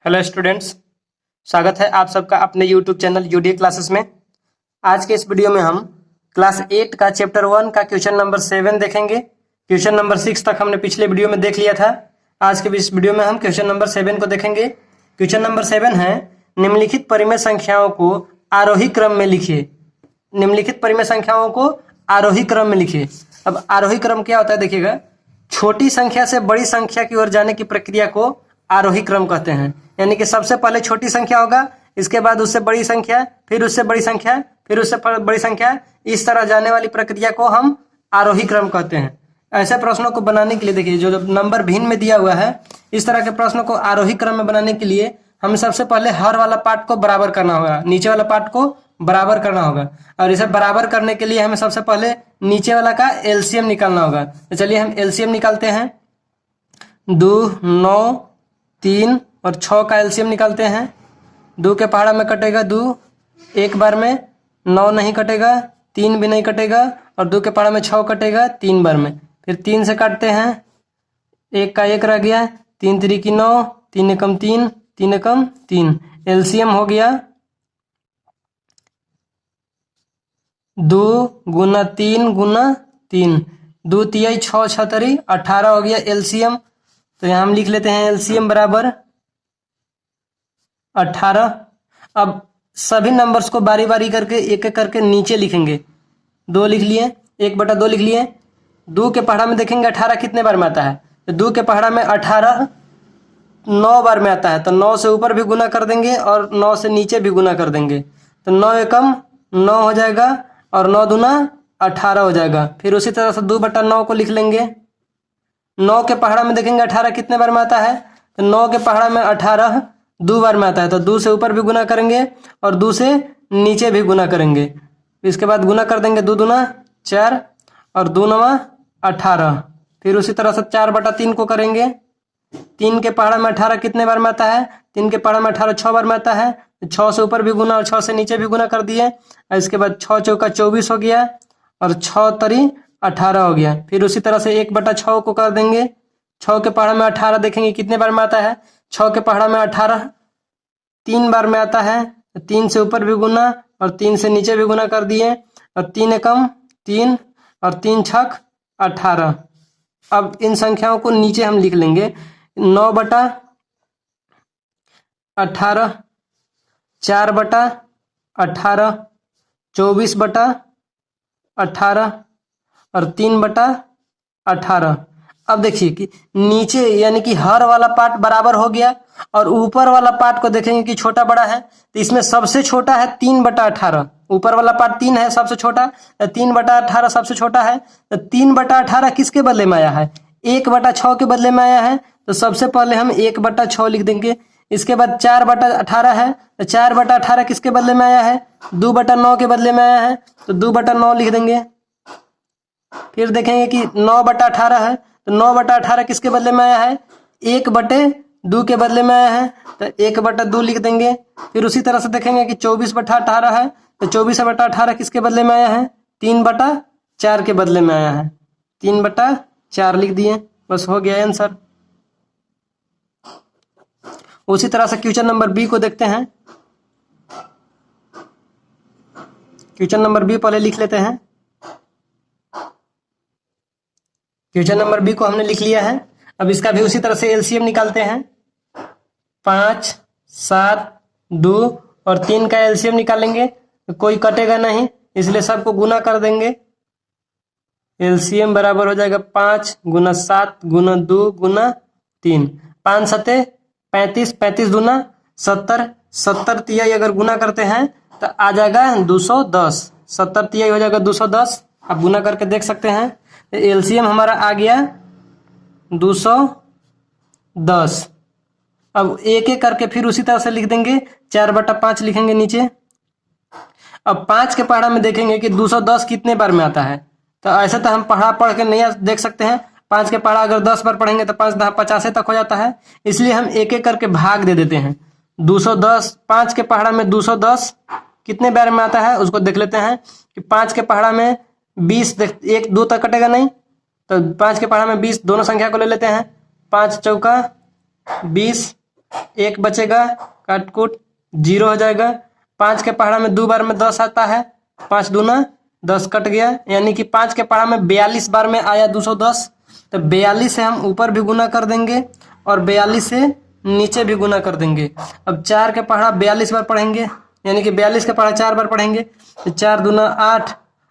Hello students, स्वागत है आप सबका अपने यूट्यूब चैनल यूडी क्लासेस में। आज के इस वीडियो में हम क्लास 8 का चैप्टर 1 का क्वेश्चन नंबर 7 देखेंगे। क्वेश्चन नंबर 6 तक हमने पिछले वीडियो में देख लिया था। आज के इस वीडियो में हम क्वेश्चन नंबर 7 को देखेंगे। क्वेश्चन नंबर 7 है, निम्नलिखित परिमेय संख्याओं को आरोही क्रम में लिखिए। निम्नलिखित परिमेय संख्याओं को आरोही क्रम में लिखिए। अब आरोही क्रम क्या होता है देखिएगा, छोटी संख्या से बड़ी संख्या की ओर जाने की प्रक्रिया को आरोही क्रम कहते हैं। यानी कि सबसे पहले छोटी संख्या होगा, इसके बाद उससे बड़ी संख्या, फिर उससे बड़ी संख्या, फिर उससे बड़ी संख्या, इस तरह जाने वाली प्रक्रिया को हम आरोही क्रम कहते हैं। ऐसे प्रश्नों को बनाने के लिए देखिए, जो नंबर भिन्न में दिया हुआ है, इस तरह के प्रश्नों को आरोही क्रम में बनाने के लिए हमें सबसे पहले हर वाला पार्ट को बराबर करना होगा, नीचे वाला पार्ट को बराबर करना होगा। और इसे बराबर करने के लिए हमें सबसे पहले नीचे वाला का एलसीएम निकालना होगा। तो चलिए हम एलसीएम निकालते हैं। 2, 9, 3 और 6 का एलसीएम निकालते हैं। 2 के पहाड़ा में कटेगा 2 एक बार में, 9 नहीं कटेगा, 3 भी नहीं कटेगा, और 2 के पहाड़ा में 6 कटेगा 3 बार में। फिर 3 से काटते हैं, 1 का 1 रह गया, 3 3 की 9, 3 एकम 3, 3 एकम 3। एलसीएम हो गया 2 गुना 3 गुना 3, 2 तिहाई 6 छतरी 18 हो गया एलसीएम। तो यहाँ हम लिख लेते हैं एलसीएम बराबर 18। अब सभी नंबर्स को बारी बारी करके एक एक करके नीचे लिखेंगे। 2 लिख लिए, 1/2 लिख लिए। 2 के पहाड़ा में देखेंगे 18 कितने बार में आता है, तो 2 के पहाड़ा में 18 9 बार में आता है। तो 9 से ऊपर भी गुना कर देंगे और 9 से नीचे भी गुना कर देंगे। तो 9 एकम 9 हो जाएगा और 9 दूना 18 हो जाएगा। फिर उसी तरह से 2/9 को लिख लेंगे। 9 के पहाड़ा में देखेंगे 18 कितने बार में आता है, तो 9 के पहाड़ा में 18 2 बार में आता है। तो 2 से ऊपर भी गुना करेंगे और 2 से नीचे भी गुना करेंगे। इसके बाद गुना कर देंगे, 2 दूना 4 और 2 नवा 18। फिर उसी तरह से 4/3 को करेंगे। 3 के पहाड़ा में 18 कितने बार में आता है, 3 के पहाड़ा में 18 6 बार में आता है। 6 से ऊपर भी गुना और 6 से नीचे भी गुना कर दिए। और इसके बाद 6 चौका 24 हो गया और 6 तरी 18 हो गया। फिर उसी तरह से 1/6 को कर देंगे। 6 के पहाड़ा में 18 देखेंगे कितने बार में आता है, 6 के पहाड़ा में 18 3 बार में आता है। 3 से ऊपर भी गुना और 3 से नीचे भी गुना कर दिए और 3 एकम 3 और 3 छक 18। अब इन संख्याओं को नीचे हम लिख लेंगे। 9/18, 4/18, 24/18 और 3/18। अब देखिए कि नीचे यानी कि हर वाला पार्ट बराबर हो गया और ऊपर वाला पार्ट को देखेंगे कि छोटा बड़ा है। तो इसमें सबसे छोटा है 3/18। ऊपर वाला पार्ट 3 है सबसे छोटा, 3/18 सबसे छोटा है। तो 3/18 किसके बदले में आया है, 1/6 के बदले में आया है। तो सबसे पहले हम 1/6 लिख देंगे। इसके बाद 4/18 है, तो 4/18 किसके बदले में आया है, 2/9 के बदले में आया है। तो 2/9 लिख देंगे। फिर देखेंगे कि 9/18 है, तो 9/18 किसके बदले में आया है, 1/2 के बदले में आया है। तो 1/2 लिख देंगे। फिर उसी तरह से देखेंगे कि 24/18 है, तो 24/18 किसके बदले में आया है, 3/4 के बदले में आया है। 3/4 लिख दिए, बस हो गया आंसर। उसी तरह से क्वेश्चन नंबर बी को देखते हैं। क्वेश्चन नंबर बी पहले लिख लेते हैं। क्वेश्चन नंबर बी को हमने लिख लिया है। अब इसका भी उसी तरह से एलसीएम निकालते हैं। 5, 7, 2 और 3 का एलसीएम निकालेंगे तो कोई कटेगा नहीं, इसलिए सबको गुना कर देंगे। एलसीएम बराबर हो जाएगा 5 गुना 7 गुना 2 गुना 3। 5 सते 35, 35 दूना 70, 70 तिहाई अगर गुना करते हैं तो आ जाएगा 210। 70 तिहाई हो जाएगा 210। आप गुना करके देख सकते हैं। एलसीएम हमारा आ गया 210। अब एक एक करके फिर उसी तरह से लिख देंगे। 4/5 लिखेंगे नीचे। अब 5 के पहाड़ा में देखेंगे कि 210 कितने बार में आता है। तो ऐसे तो हम पढ़ा पढ़ के नहीं देख सकते हैं। 5 के पहाड़ा अगर 10 बार पढ़ेंगे तो 5 10 50 तक हो जाता है। इसलिए हम एक एक करके भाग दे देते हैं। 210, 5 के पहाड़ा में 210 कितने बार में आता है उसको देख लेते हैं कि 5 के पहाड़ा में 20, 1 2 तक कटेगा नहीं, तो 5 के पहाड़ा में 20 दोनों संख्या को ले लेते हैं। 5 चौका 20 1 बचेगा, काट कूट 0 हो जाएगा। 5 के पहाड़ा में 2 बार में 10 आता है, 5 दूना 10 कट गया, यानी कि 5 के पहाड़ा में 42 बार में आया 210। तो 42 से हम ऊपर भी गुना कर देंगे और 42 से नीचे भी गुना कर देंगे। अब 4 के पहाड़ा 42 बार पढ़ेंगे, यानी कि 42 के पहाड़ा 4 बार पढ़ेंगे, तो 4 दूना 8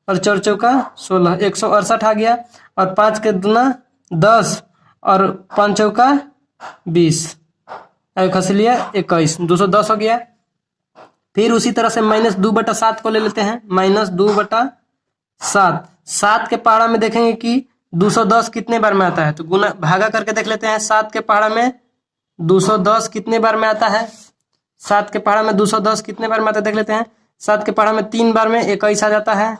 और 4 चौका 16, 168 आ गया। और 5 के दूना 10 और 5 चौका 20, खस लिया 21, 210 हो गया। फिर उसी तरह से -2/7 को ले लेते हैं, -2/7। 7 के पहाड़ा में देखेंगे कि 210 कितने बार में आता है, तो गुना भागा करके देख लेते हैं। 7 के पहाड़ा में 210 कितने बार में आता है, 7 के पहाड़ा में 210 कितने बार में आता है देख लेते हैं। 7 के पहाड़ा में 3 बार में 21 आ जाता है,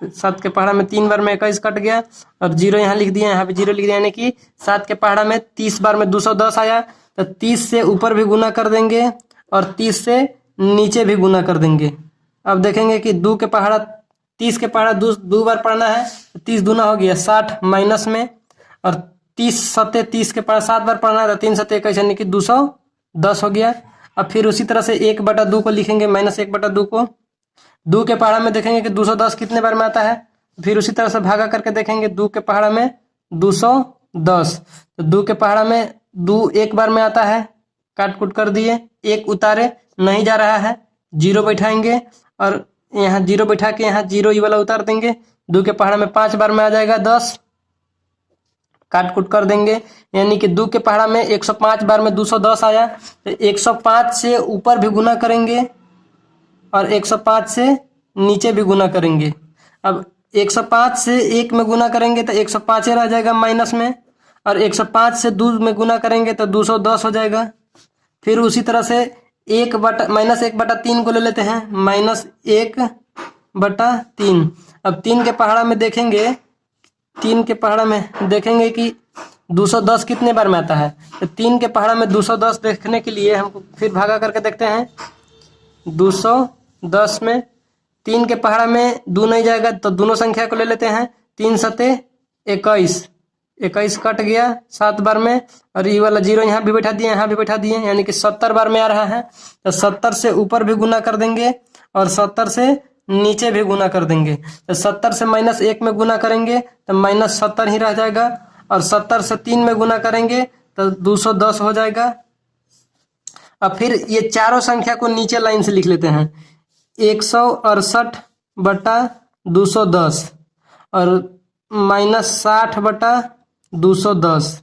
तो 7 के पहाड़ा में 3 बार में 21 कट गया और 0 यहाँ लिख दिया, यहाँ पे 0 लिख दिया, यानी कि 7 के पहाड़ा में 30 बार में 210 आया। तो 30 से ऊपर भी गुना कर देंगे और 30 से नीचे भी गुना कर देंगे। अब देखेंगे कि 2 के पहाड़ा 30 के पहाड़ा 2 बार पढ़ना है, तो 30 दूना हो गया 60 माइनस में, और 30 सत्ते 30 के पहाड़ा 7 बार पढ़ना है, तो 3 सत्ते 21 यानी कि 210 हो गया। अब फिर उसी तरह से 1/2 को लिखेंगे, -1/2 को। 2 के पहाड़ा में देखेंगे कि 210 कितने बार में आता है, फिर उसी तरह से भागा करके देखेंगे। 2 के पहाड़ा में 210, तो 2 के पहाड़ा में 2 1 बार में आता है, काट कूट कर दिए, 1 उतारे नहीं जा रहा है, 0 बैठाएंगे और यहाँ 0 बैठा के यहाँ 0 ये वाला उतार देंगे। 2 के पहाड़ा में 5 बार में आ जाएगा 10, काट कूट कर देंगे, यानी कि 2 के पहाड़ा में 105 बार में 210 आया, तो 105 से ऊपर भी गुना करेंगे और 105 से नीचे भी गुना करेंगे। अब 105 से 1 में गुना करेंगे तो 105 रह जाएगा माइनस में, और 105 से 2 में गुना करेंगे तो 210 हो जाएगा। फिर उसी तरह से -1/3 को ले लेते हैं, -1/3। अब 3 के पहाड़ा में देखेंगे, 3 के पहाड़ा में देखेंगे कि 210 कितने बार में आता है, तो 3 के पहाड़ा में 210 देखने के लिए हमको फिर भागा करके देखते हैं। 210 में 3 के पहाड़ा में 2 नहीं जाएगा, तो दोनों संख्या को ले लेते हैं। 3 सत्ते 21, 21 कट गया 7 बार में, और ये वाला 0 यहाँ भी बैठा दिए, यहाँ भी बैठा दिए, यानी कि 70 बार में आ रहा है। तो 70 से ऊपर भी गुना कर देंगे और 70 से नीचे भी गुना कर देंगे। तो 70 से -1 में गुना करेंगे तो -70 ही रह जाएगा, और 70 से 3 में गुना करेंगे तो 210 हो जाएगा। अब फिर ये चारों संख्या को नीचे लाइन से लिख लेते हैं, 168/210 और -60/210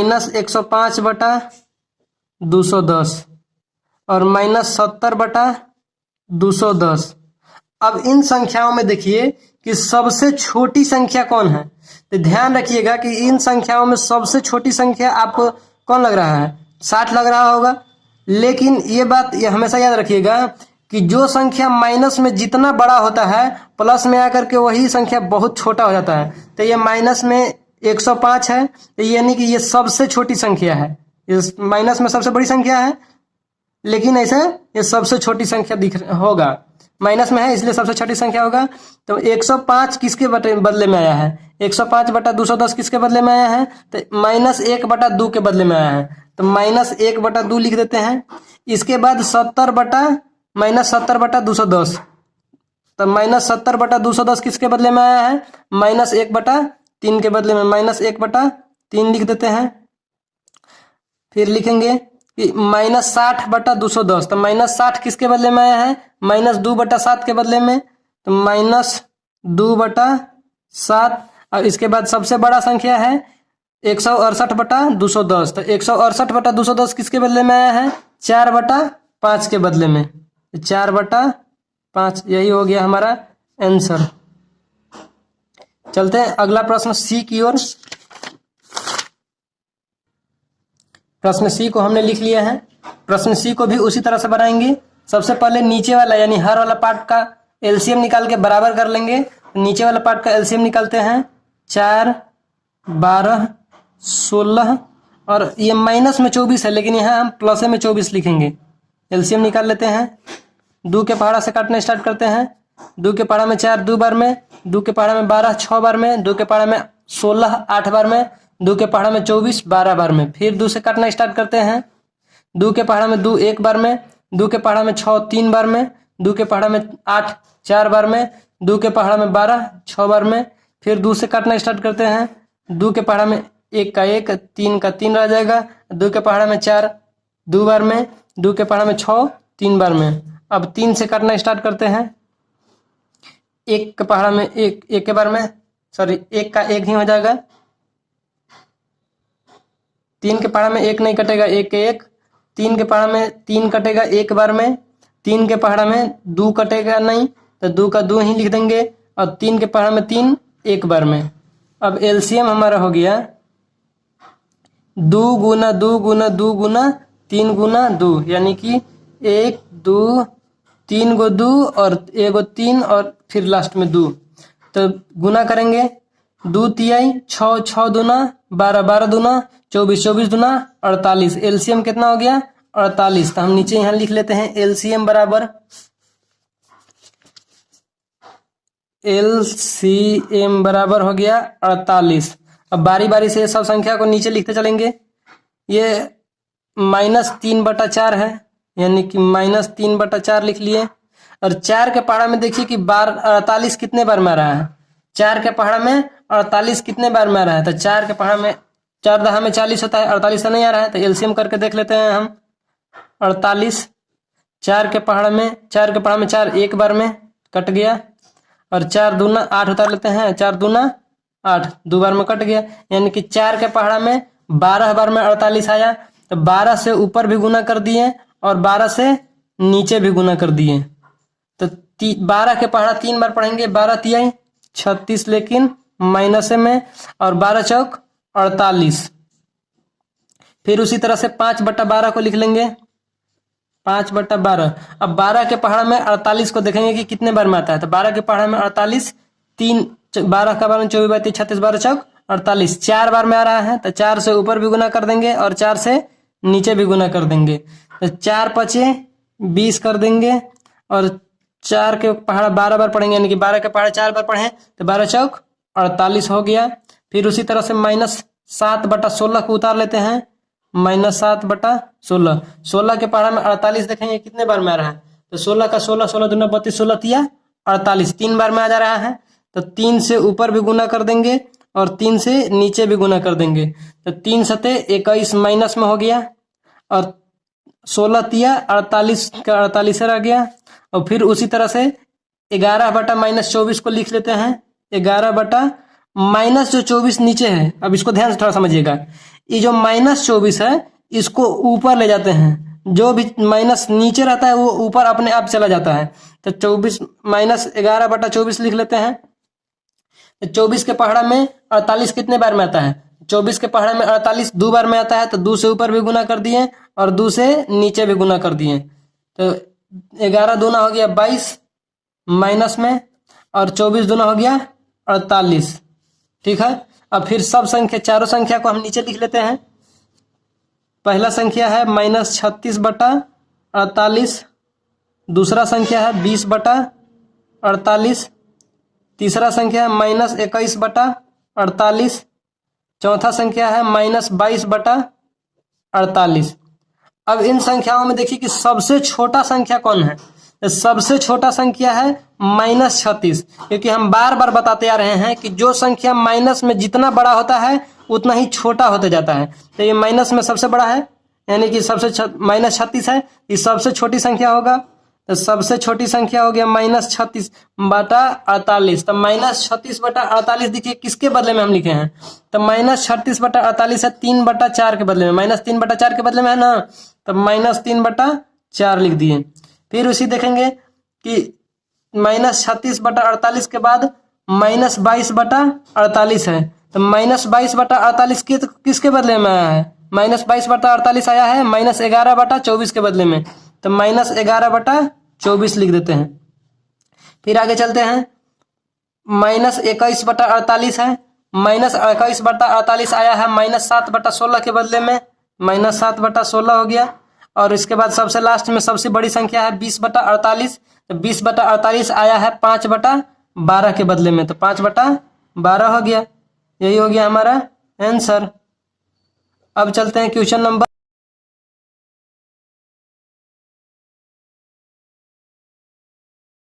-105/210 और -70/210। अब इन संख्याओं में देखिए कि सबसे छोटी संख्या कौन है, तो ध्यान रखिएगा कि इन संख्याओं में सबसे छोटी संख्या आपको कौन लग रहा है, 60 लग रहा होगा। लेकिन ये बात ये हमेशा याद रखिएगा कि जो संख्या माइनस में जितना बड़ा होता है, प्लस में आकर के वही संख्या बहुत छोटा हो जाता है। तो ये माइनस में 105 है, तो यानी कि ये सबसे छोटी संख्या है, ये माइनस में सबसे बड़ी संख्या है, लेकिन ऐसे ये सबसे छोटी संख्या होगा, माइनस में है इसलिए सबसे छोटी संख्या होगा। तो 105 किसके बदले में आया है, 105/210 किसके बदले में आया है, तो -1/2 के बदले में आया है, तो -1/2 लिख देते हैं। इसके बाद 70/-70/210, तो -70/210 किसके बदले में आया है, -1/3 के बदले में, -1/3 लिख देते हैं। फिर लिखेंगे कि -60/210, तो -60 किसके बदले में आया है, -2/7 के बदले में, तो -2/7। और इसके बाद सबसे बड़ा संख्या है 168/210, तो 168/210 किसके बदले में आया है, 4/5 के बदले में, 4/5। यही हो गया हमारा आंसर। चलते हैं अगला प्रश्न सी की ओर। प्रश्न सी को हमने लिख लिया है। प्रश्न सी को भी उसी तरह से बनाएंगे। सबसे पहले नीचे वाला यानी हर वाला पार्ट का एलसीएम निकाल के बराबर कर लेंगे। नीचे वाला पार्ट का एलसीएम निकालते हैं, 4, 12, 16 और ये माइनस में 24 है, लेकिन यहाँ हम प्लस में 24 लिखेंगे। एलसीएम निकाल लेते हैं। 2 के पहाड़ा से काटना स्टार्ट करते हैं। 2 के पहाड़ा में 4 2 बार में, 2 के पहाड़ा में 12 6 बार में, 2 के पहाड़ा में 16 8 बार में, 2 के पहाड़ा में 24 12 बार में। फिर 2 से काटना स्टार्ट करते हैं। 2 के पहाड़ा में 2 1 बार में, 2 के पहाड़ा में 6 3 बार में, 2 के पहाड़ा में 8 4 बार में, 2 के पहाड़ा में 12 6 बार में। फिर 2 से काटना स्टार्ट करते हैं। 2 के पहाड़ा में 1 का 1, 3 का 3 रह जाएगा। 2 के पहाड़ा में 4 2 बार में, 2 के पहाड़ा में 6 3 बार में। अब 3 से काटना स्टार्ट करते हैं। 1 के पहाड़ा में 1 के बार में, सॉरी 1 का 1 ही हो जाएगा। 3 के पहाड़ा में 1 नहीं कटेगा, 1 के 1। 3 के पहाड़ा में 3 कटेगा 1 बार में। 3 के पहाड़ा में 2 कटेगा नहीं, तो 2 का 2 ही लिख देंगे। और 3 के पहाड़ा में 3 1 बार में। अब एलसीएम हमारा हो गया 2 गुना 2 गुना 2 गुना 3 गुना 2, यानी कि 1 2 3 गो 2 और 1 गो 3 और फिर लास्ट में 2। तो गुना करेंगे 2 तिहाई 6 6 दूना 12 12 दूना 24 24 दूना 48। एलसीएम कितना हो गया 48। तो हम नीचे यहाँ लिख लेते हैं एलसीएम बराबर, एलसीएम बराबर हो गया 48। अब बारी बारी से सब संख्या को नीचे लिखते चलेंगे। ये -3/4 है, यानी कि -3/4 लिख लिए। और 4 के पहाड़ा में देखिए कि 48 कितने बार में आ रहा है। 4 के पहाड़ा में 48 कितने बार में आ रहा है। तो 4 के पहाड़ा में 4 दहा में 40 होता है, 48 से नहीं आ रहा है। तो एलसीएम करके देख लेते हैं हम। 48 4 के पहाड़ा में 4 1 बार में कट गया। और 4 दूना 8 उतार लेते हैं, 4 दूना 8 2 बार में कट गया। यानी कि 4 के पहाड़ा में 12 बार में 48 आया। तो 12 से ऊपर भी गुना कर दिए और 12 से नीचे भी गुना कर दिए। तो 12 के पहाड़ा 3 बार पढ़ेंगे। 12 तिहाई 36, लेकिन माइनस में, और 12 चौक 48। फिर उसी तरह से 5/12 को लिख लेंगे, 5/12। अब 12 के पहाड़ा में 48 को देखेंगे कि कितने बार में आता है। तो 12 के पहाड़ा में 48 3 12 का बार में 24 32 36 12 चौक 48 4 बार में आ रहा है। तो 4 से ऊपर भी गुना कर देंगे और 4 से नीचे भी गुना कर देंगे। तो 4 5 20 कर देंगे। और 4 के पहाड़ा 12 बार पढ़ेंगे, यानी कि 12 के पहाड़ा 4 बार पढ़े तो 12 चौक 48 हो गया। फिर उसी तरह से -7/16 को उतार लेते हैं। -7/16, 16 के पहाड़ा में 48 देखेंगे कितने बार में आ रहा है। तो 16 का 16 16 दूना 32 16 तिया 48 3 बार में आ जा रहा है। तो 3 से ऊपर भी गुना कर देंगे और 3 से नीचे भी गुना कर देंगे। तो 3 सते 21 माइनस में हो गया। और 16 तिया 48 का 48 रह गया। और फिर उसी तरह से 11/-24 को लिख लेते हैं। 11 माइनस जो 24 नीचे है, अब इसको ध्यान से थोड़ा समझिएगा। ये जो -24 है इसको ऊपर ले जाते हैं, जो भी माइनस नीचे रहता है वो ऊपर अपने आप चला जाता है। तो 24 -11/24 लिख लेते हैं। तो 24 के पहाड़ा में 48 कितने बार में आता है। 24 के पहाड़ा में 48 2 बार में आता है। तो 2 से ऊपर भी गुना कर दिए और 2 से नीचे भी गुना कर दिए। तो 11 दूना हो गया 22 माइनस में, और 24 दूना हो गया 48। ठीक है। अब फिर सब संख्या चारों संख्या को हम नीचे लिख लेते हैं। पहला संख्या है -36/48, दूसरा संख्या है 20/48, तीसरा संख्या है -21/48, चौथा संख्या है -22/48। अब इन संख्याओं में देखिए कि सबसे छोटा संख्या कौन है। सबसे छोटा संख्या है -36, क्योंकि हम बार बार बताते आ रहे हैं कि जो संख्या माइनस में जितना बड़ा होता है उतना ही छोटा होते जाता है। तो ये माइनस में सबसे बड़ा है, यानी कि सबसे -36 है, ये सबसे छोटी संख्या होगा। तो सबसे छोटी संख्या हो गया -36/48। तो -36/48 देखिए किसके बदले में हम लिखे हैं। तो -36/48 है 3/4 के बदले में, -3/4 के बदले में है ना, तो -3/4 लिख दिए। फिर उसी देखेंगे कि -36/48 के बाद -22/48 है। तो -22/48 किसके बदले में आया है। -22/48 आया है -11/24 के बदले में। तो -11/24 लिख देते हैं। फिर आगे चलते हैं। -21/48 है, -21/48 आया है -7/16 के बदले में, -7/16 हो गया। और इसके बाद सबसे लास्ट में सबसे बड़ी संख्या है 20/48। तो 20/48 आया है 5/12 के बदले में, तो 5/12 हो गया। यही हो गया हमारा आंसर। अब चलते हैं क्वेश्चन नंबर